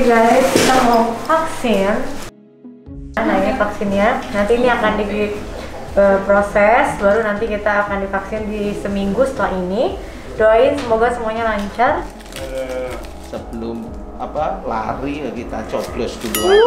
Guys, kita mau vaksin. Nah ini vaksinnya, nanti ini akan diproses, baru nanti kita akan divaksin di seminggu setelah ini. Doain semoga semuanya lancar. Sebelum lari kita coblos dulu.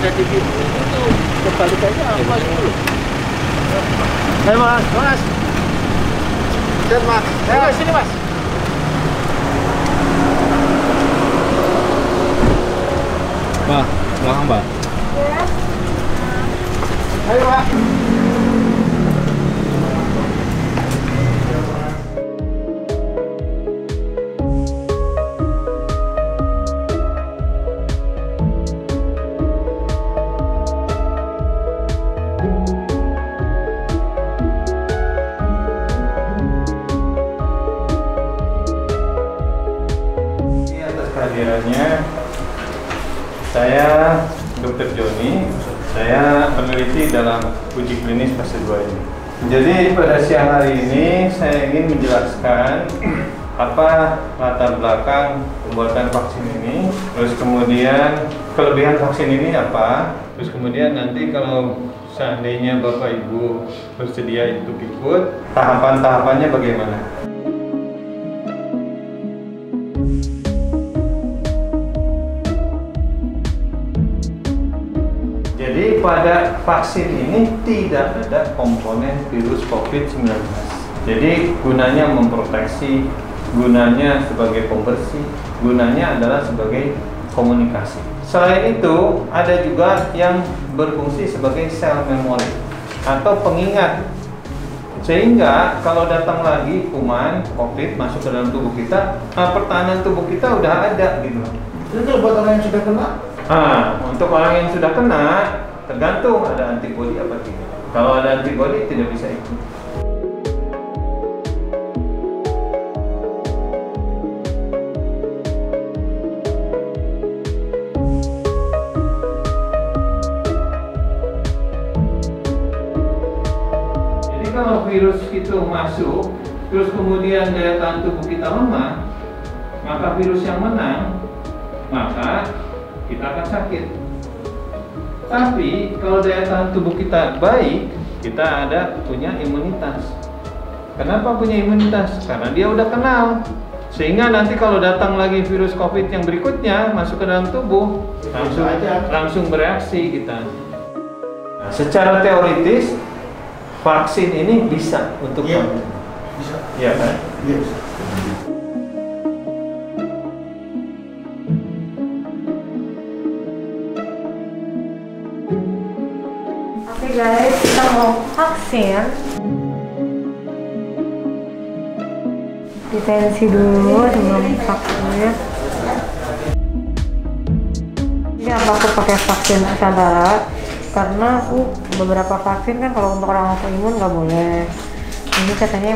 Jadi gitu itu kebalikannya apa itu? Ayo mas, mas. Lihat mas, ayo sini mas. Mbak, belakang mbak. Ya. Ayo pak. Kehadirannya, saya Dr. Joni, saya peneliti dalam uji klinis fase 2 ini. Jadi pada siang hari ini saya ingin menjelaskan apa latar belakang pembuatan vaksin ini, terus kemudian kelebihan vaksin ini apa, terus kemudian nanti kalau seandainya Bapak Ibu bersedia untuk ikut, tahapan-tahapannya bagaimana. Jadi pada vaksin ini tidak ada komponen virus COVID-19. Jadi gunanya memproteksi, gunanya sebagai pembersih, gunanya adalah sebagai komunikasi. Selain itu, ada juga yang berfungsi sebagai sel memori atau pengingat. Sehingga kalau datang lagi kuman COVID masuk ke dalam tubuh kita, pertahanan tubuh kita udah ada gitu. Jadi kalau buat orang yang sudah kena? Untuk orang yang sudah kena, tergantung ada antibodi apa tidak. Kalau ada antibodi tidak bisa ikut. Jadi kalau virus itu masuk, terus kemudian daya tahan tubuh kita lemah, maka virus yang menang, maka kita akan sakit. Tapi kalau daya tahan tubuh kita baik, kita punya imunitas. Kenapa punya imunitas? Karena dia udah kenal. Sehingga nanti kalau datang lagi virus COVID yang berikutnya masuk ke dalam tubuh, langsung bereaksi kita. Nah, secara teoritis vaksin ini bisa untuk kamu. Bisa. Iya kan? Iya. Oke guys, kita mau vaksin. Ditensi dulu sebelum vaksinnya. Ini apa aku pakai vaksin Nusantara? Karena beberapa vaksin kan kalau untuk orang autoimun nggak boleh. Ini katanya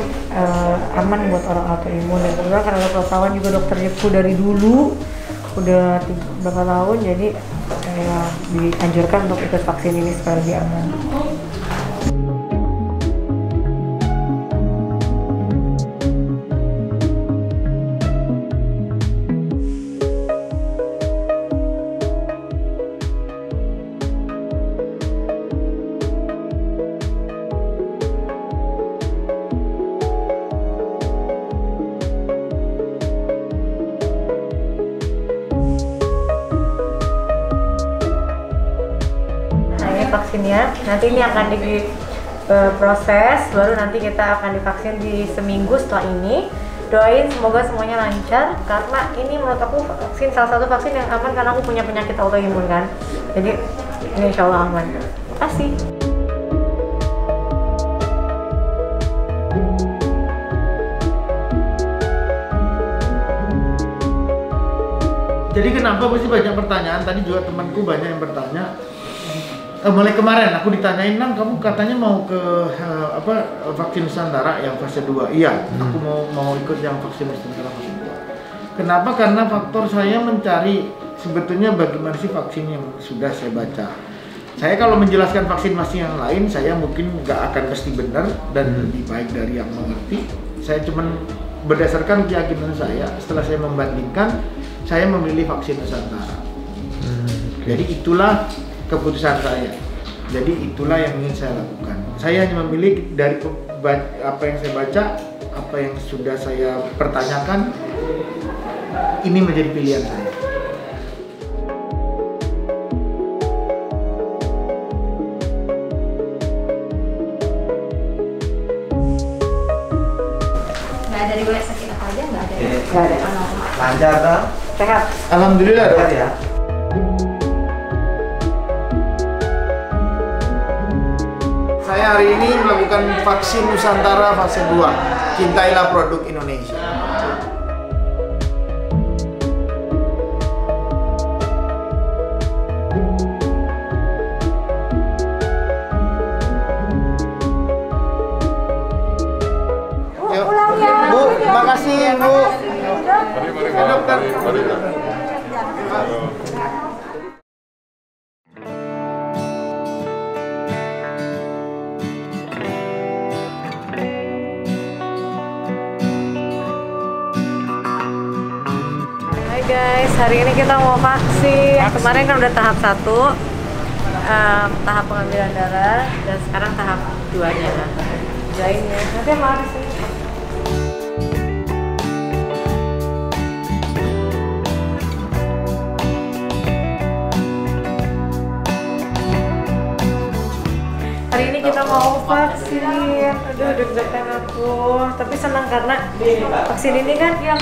aman buat orang autoimun, dan kemudian karena ada pengetahuan juga dokternya dari dulu udah berapa tahun, jadi saya dianjurkan untuk ikut vaksin ini supaya lebih aman. vaksinnya. Nanti ini akan berproses, baru nanti kita akan divaksin di seminggu setelah ini. Doain semoga semuanya lancar, karena ini menurut aku vaksin salah satu vaksin yang aman karena aku punya penyakit autoimun kan. Jadi ini insya Allah aman. Terima kasih. Jadi kenapa sih banyak pertanyaan? Tadi juga temanku banyak yang bertanya. Mulai kemarin aku ditanyain, Nang, kamu katanya mau ke vaksin Nusantara yang fase 2. Iya, aku mau ikut yang vaksin Nusantara fase 2. Kenapa? Karena faktor saya mencari sebetulnya bagaimana sih vaksin yang sudah saya baca. Saya kalau menjelaskan vaksin-vaksin yang lain, saya mungkin nggak akan mesti benar dan lebih baik dari yang mengerti. Saya cuman berdasarkan keyakinan saya, setelah saya membandingkan, saya memilih vaksin Nusantara. Jadi itulah keputusan saya. Jadi itulah yang ingin saya lakukan. Saya hanya memilih dari apa yang saya baca, apa yang sudah saya pertanyakan, ini menjadi pilihan saya. Nggak ada riwayat sakit apa aja, nggak ada. Nggak ada. Lancar kan? Sehat. Alhamdulillah. Lancar ya. Saya hari ini melakukan vaksin Nusantara fase 2. Cintailah produk Indonesia. Bu, makasih Bu. Mari, dokter. Hai guys, hari ini kita mau vaksin. Kemarin kan udah tahap 1, tahap pengambilan darah, dan sekarang tahap 2-nya. Jain ya, nanti mari sih. Hari ini kita mau vaksin. Aduh, deg-degan aku. Tapi senang karena vaksin ini kan yang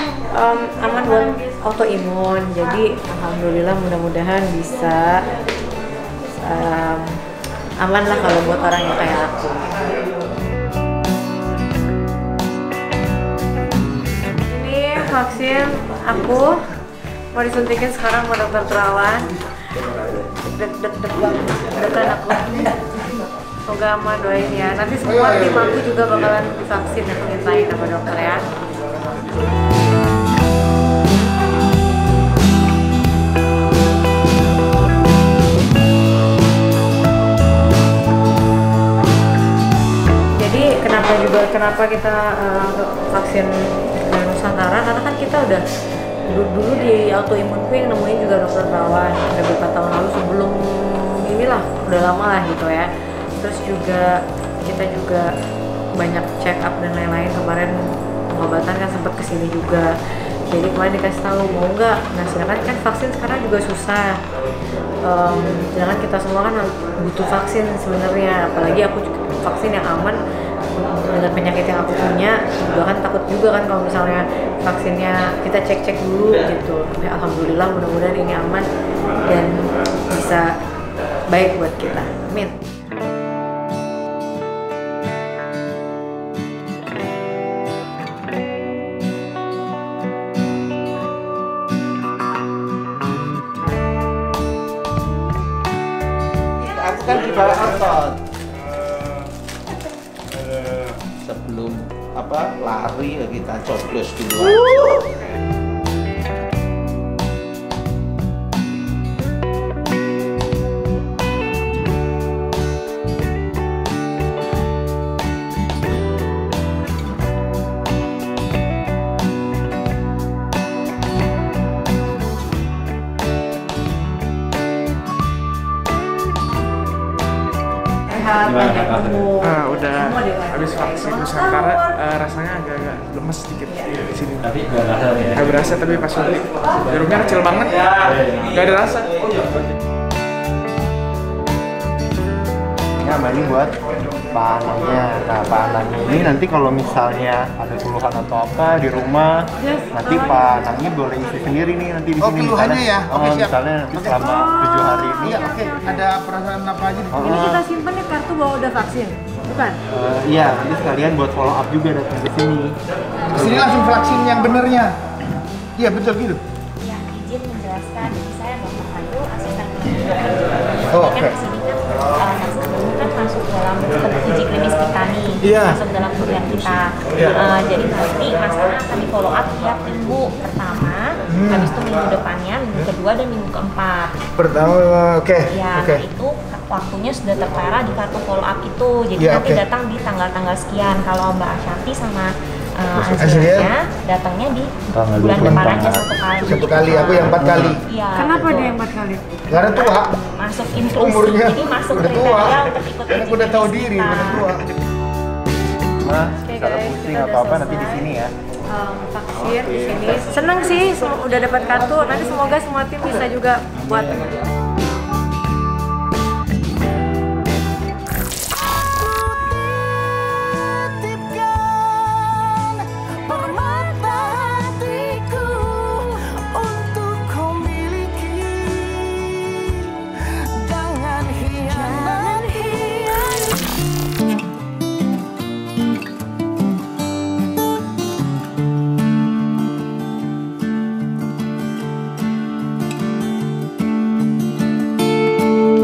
aman buat autoimun. Jadi alhamdulillah, mudah-mudahan bisa aman lah kalau buat orang yang kayak aku. Ini vaksin aku mau disuntikin sekarang sama dokter Terawan. Deg-deg banget, deg-degan aku. Semoga aman, doain ya. Nanti semua tim aku juga bakalan divaksin, aku mintain sama dokter ya. Jadi kenapa kita vaksin Nusantara? Karena kan kita udah dulu di autoimunku yang nemuin juga dokter Terawan udah beberapa tahun lalu, sebelum inilah, udah lama lah gitu ya. Terus juga kita juga banyak check up dan lain-lain. Kemarin pengobatan kan sempat kesini juga. Jadi kemarin dikasih tahu mau nggak. Nah sedangkan kan vaksin sekarang juga susah. Sedangkan kita semua kan butuh vaksin sebenarnya. Apalagi aku juga vaksin yang aman dengan penyakit yang aku punya. Juga kan takut juga kan kalau misalnya vaksinnya kita cek-cek dulu gitu. Ya, alhamdulillah, mudah-mudahan ini aman dan bisa baik buat kita. Amin. Kan di bawah otot sebelum lari kita coblos dulu. Udah habis vaksin Nusantara, rasanya agak-agak lemes sedikit di sini. Nggak berasa, tapi pas suntik jarumnya kecil banget, nggak ada rasa. sama ini buat Pak Anangnya. Nah, Pak Anangnya ini nanti kalau misalnya ada keluhan atau apa di rumah, nanti Pak Anangnya boleh isi sendiri nih nanti di sini. Keluhannya ya? Oke, siap. Misalnya nanti selama 7 hari ini. Iya, oke. Ada perasaan apa aja di sini? Ini kita simpen nih kartu bahwa udah vaksin, bukan? Iya, nanti sekalian buat follow up juga datang ke sini. Di sini langsung vaksin yang benernya. Iya, betul gitu. Ya, izin menjelaskan, saya Dr. Ayu, asisten Oh, kan oke. di sini kan sebelumnya kan masuk dalam uji klinis kita nih, Iya. masuk dalam kuliah kita. Iya. Jadi nanti masalah akan di follow up tiap minggu pertama, habis itu minggu depannya, minggu kedua dan minggu keempat. Pertama, oke. Ya, Oke. nah itu waktunya sudah tertera di kartu follow up itu. Jadi Ya, nanti oke. datang di tanggal-tanggal sekian. Kalau Mbak Ashanti sama Azria Azria datangnya di Tanggal bulan 24. depan aja 1 kali. Satu kali, aku yang 4 kali. Iya. Kenapa betul. dia yang 4 kali? Karena tua. Masuk inklusi, Umurnya jadi masuk udah tua. kriteria untuk ikut Karena uji aku udah tahu klinis diri, kita. udah tua. Mas, Oke, misalnya guys, pusing kita atau udah apa nanti di selesai. sini ya. Vaksin di sini. Seneng sih, udah dapat kartu. Nanti semoga semua tim bisa juga buat